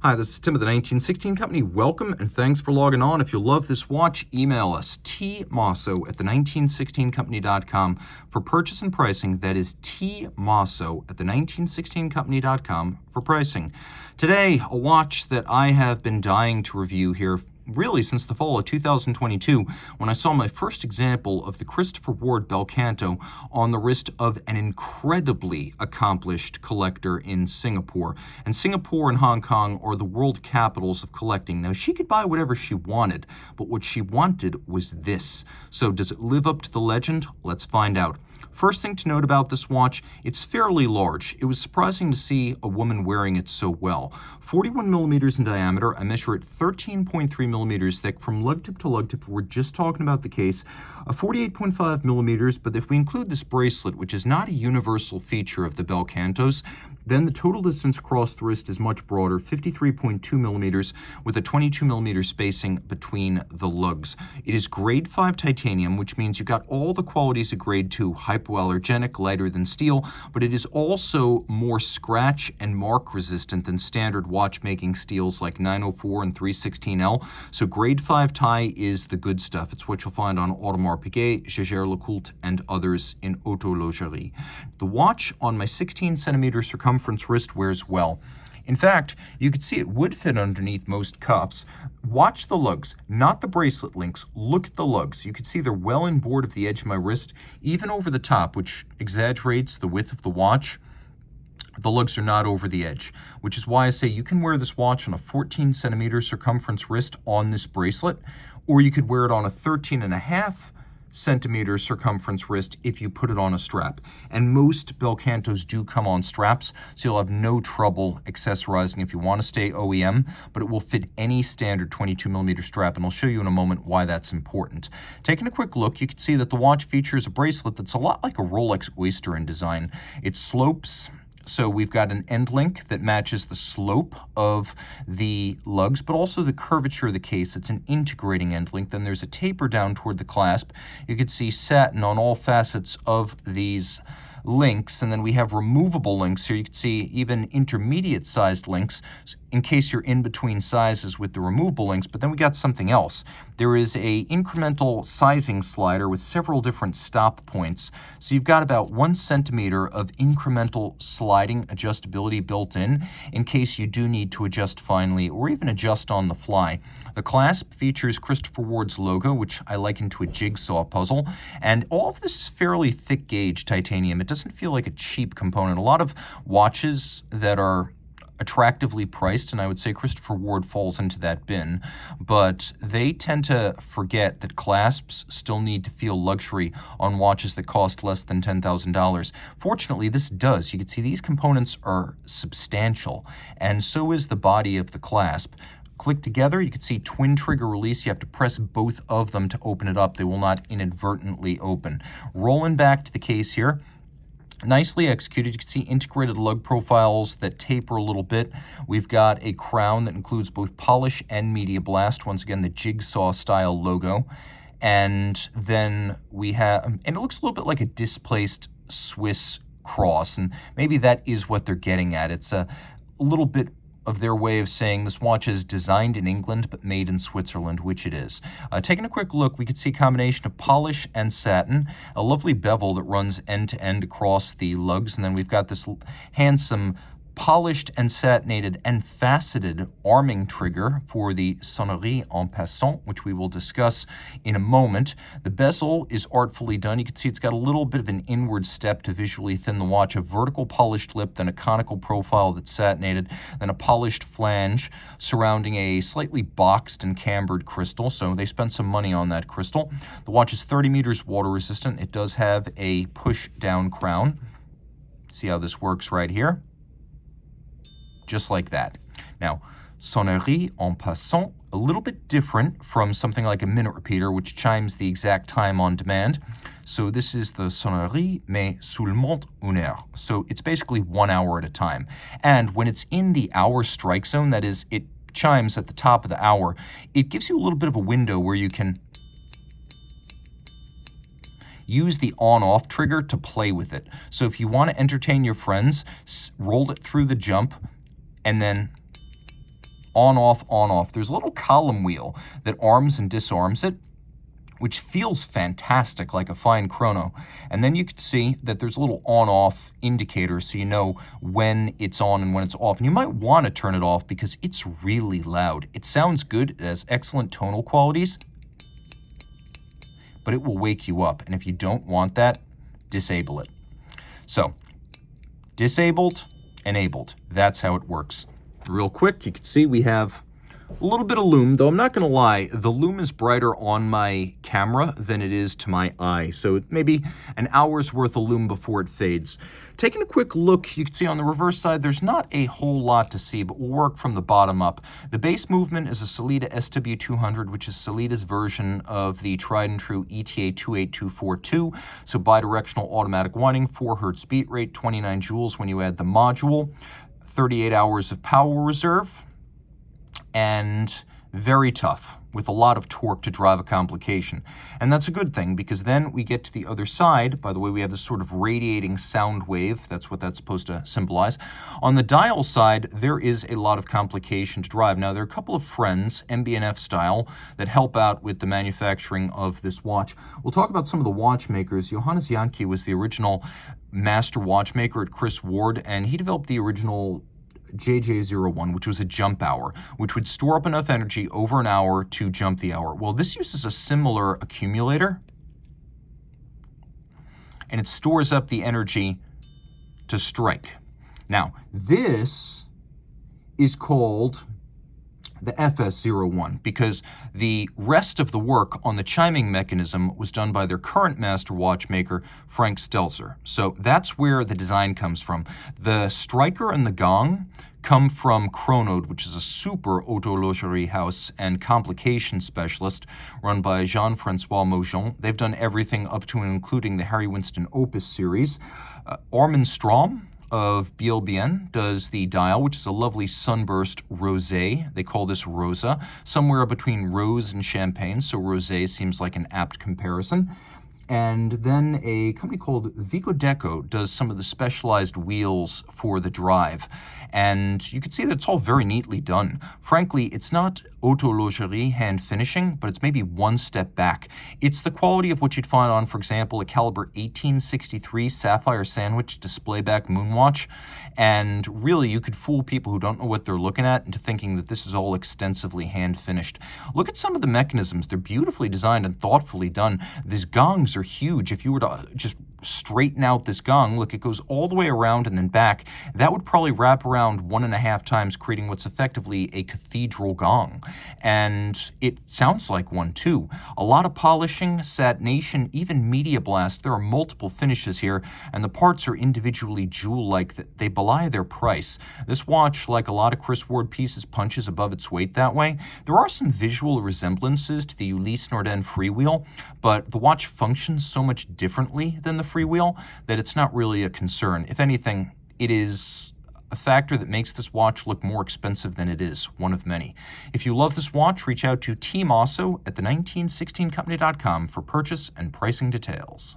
Hi, this is Tim of the 1916 Company. Welcome and thanks for logging on. If you love this watch, email us, tmosso@the1916company.com for purchase and pricing. That is tmosso@the1916company.com for pricing. Today, a watch that I have been dying to review here really since the fall of 2022, when I saw my first example of the Christopher Ward Bel Canto on the wrist of an incredibly accomplished collector in Singapore. And Singapore and Hong Kong are the world capitals of collecting. Now, she could buy whatever she wanted, but what she wanted was this. So does it live up to the legend? Let's find out. First thing to note about this watch, it's fairly large. It was surprising to see a woman wearing it so well. 41 millimeters in diameter. I measure it 13.3 millimeters thick from lug tip to lug tip. We're just talking about the case. 48.5 millimeters, but if we include this bracelet, which is not a universal feature of the Bel Cantos, then the total distance across the wrist is much broader, 53.2 millimeters, with a 22 millimeter spacing between the lugs. It is grade 5 titanium, which means you've got all the qualities of grade 2, hypoallergenic, lighter than steel, but it is also more scratch and mark resistant than standard watchmaking steels like 904 and 316L. So grade 5 tie is the good stuff. It's what you'll find on Audemars Piguet, Jaeger-LeCoultre, and others in Autologerie. The watch on my 16 centimeter circumference wrist wears well. In fact, you can see it would fit underneath most cuffs. Watch the lugs, not the bracelet links. Look at the lugs. You can see they're well inboard of the edge of my wrist, even over the top, which exaggerates the width of the watch. The lugs are not over the edge, which is why I say you can wear this watch on a 14 centimeter circumference wrist on this bracelet, or you could wear it on a 13.5 centimeter circumference wrist if you put it on a strap. And most Bel Cantos do come on straps, so you'll have no trouble accessorizing if you want to stay OEM, but it will fit any standard 22 millimeter strap, and I'll show you in a moment why that's important. Taking a quick look, you can see that the watch features a bracelet that's a lot like a Rolex Oyster in design. It slopes. So we've got an end link that matches the slope of the lugs, but also the curvature of the case. It's an integrating end link. Then there's a taper down toward the clasp. You can see satin on all facets of these links, and then we have removable links here. You can see even intermediate sized links in case you're in between sizes with the removable links. But then we got something else. There is a incremental sizing slider with several different stop points. So you've got about 1 centimeter of incremental sliding adjustability built in case you do need to adjust finely or even adjust on the fly. The clasp features Christopher Ward's logo, which I liken to a jigsaw puzzle, and all of this is fairly thick gauge titanium. It doesn't feel like a cheap component. A lot of watches that are attractively priced, and I would say Christopher Ward falls into that bin, but they tend to forget that clasps still need to feel luxury on watches that cost less than $10,000. Fortunately, this does. You can see these components are substantial, and so is the body of the clasp. Click together, you can see twin trigger release. You have to press both of them to open it up. They will not inadvertently open. Rolling back to the case here. Nicely executed. You can see integrated lug profiles that taper a little bit. We've got a crown that includes both polish and media blast. Once again, the jigsaw style logo. And then we have, and it looks a little bit like a displaced Swiss cross. And maybe that is what they're getting at. It's a little bit of their way of saying this watch is designed in England but made in Switzerland, which it is. Taking a quick look, we can see a combination of polish and satin, a lovely bevel that runs end to end across the lugs, and then we've got this handsome polished and satinated and faceted arming trigger for the sonnerie en passant, which we will discuss in a moment. The bezel is artfully done. You can see it's got a little bit of an inward step to visually thin the watch, a vertical polished lip, then a conical profile that's satinated, then a polished flange surrounding a slightly boxed and cambered crystal, so they spent some money on that crystal. The watch is 30 meters water resistant. It does have a push down crown. See how this works right here? Just like that. Now, sonnerie en passant, a little bit different from something like a minute repeater, which chimes the exact time on demand. So this is the sonnerie, mais seulement une heure. So it's basically 1 hour at a time. And when it's in the hour strike zone, that is, it chimes at the top of the hour, it gives you a little bit of a window where you can use the on-off trigger to play with it. So if you want to entertain your friends, roll it through the jump, and then on, off, on, off. There's a little column wheel that arms and disarms it, which feels fantastic, like a fine chrono. And then you can see that there's a little on-off indicator so you know when it's on and when it's off. And you might want to turn it off because it's really loud. It sounds good, it has excellent tonal qualities, but it will wake you up. And if you don't want that, disable it. So, disabled, enabled. That's how it works. Real quick, you can see we have a little bit of lume, though I'm not going to lie, the lume is brighter on my camera than it is to my eye, so maybe an hour's worth of lume before it fades. Taking a quick look, you can see on the reverse side, there's not a whole lot to see, but we'll work from the bottom up. The bass movement is a Solita SW200, which is Solita's version of the tried and true ETA 28242, so bidirectional automatic winding, 4 Hz beat rate, 29 joules when you add the module, 38 hours of power reserve, and very tough, with a lot of torque to drive a complication. And that's a good thing, because then we get to the other side. By the way, we have this sort of radiating sound wave. That's what that's supposed to symbolize. On the dial side, there is a lot of complication to drive. Now, there are a couple of friends, MB&F style, that help out with the manufacturing of this watch. We'll talk about some of the watchmakers. Johannes Jahnke was the original master watchmaker at Chris Ward, and he developed the original JJ01, which was a jump hour, which would store up enough energy over an hour to jump the hour. Well, this uses a similar accumulator, and it stores up the energy to strike. Now, this is called the FS01 because the rest of the work on the chiming mechanism was done by their current master watchmaker, Frank Stelzer. So that's where the design comes from. The striker and the gong come from Chronode, which is a super horlogerie house and complication specialist run by Jean-Francois Maujon. They've done everything up to and including the Harry Winston Opus series. Armin Strom of BLBN does the dial, which is a lovely sunburst rosé. They call this Rosa, somewhere between rose and champagne, so rosé seems like an apt comparison. And then a company called Vico Deco does some of the specialized wheels for the drive. And you can see that it's all very neatly done. Frankly, it's not horlogerie hand finishing, but it's maybe one step back. It's the quality of what you'd find on, for example, a caliber 1863 sapphire sandwich displayback moonwatch. And really, you could fool people who don't know what they're looking at into thinking that this is all extensively hand finished. Look at some of the mechanisms. They're beautifully designed and thoughtfully done. These gongs are huge. If you were to just straighten out this gong, look, it goes all the way around and then back. That would probably wrap around 1.5 times, creating what's effectively a cathedral gong. And it sounds like one too. A lot of polishing, satination, even media blast. There are multiple finishes here, and the parts are individually jewel-like. That they belie their price. This watch, like a lot of Chris Ward pieces, punches above its weight that way. There are some visual resemblances to the Ulysse Nardin freewheel, but the watch functions so much differently than the freewheel that it's not really a concern. If anything, it is a factor that makes this watch look more expensive than it is, one of many. If you love this watch, reach out to Team Mosso at the 1916company.com for purchase and pricing details.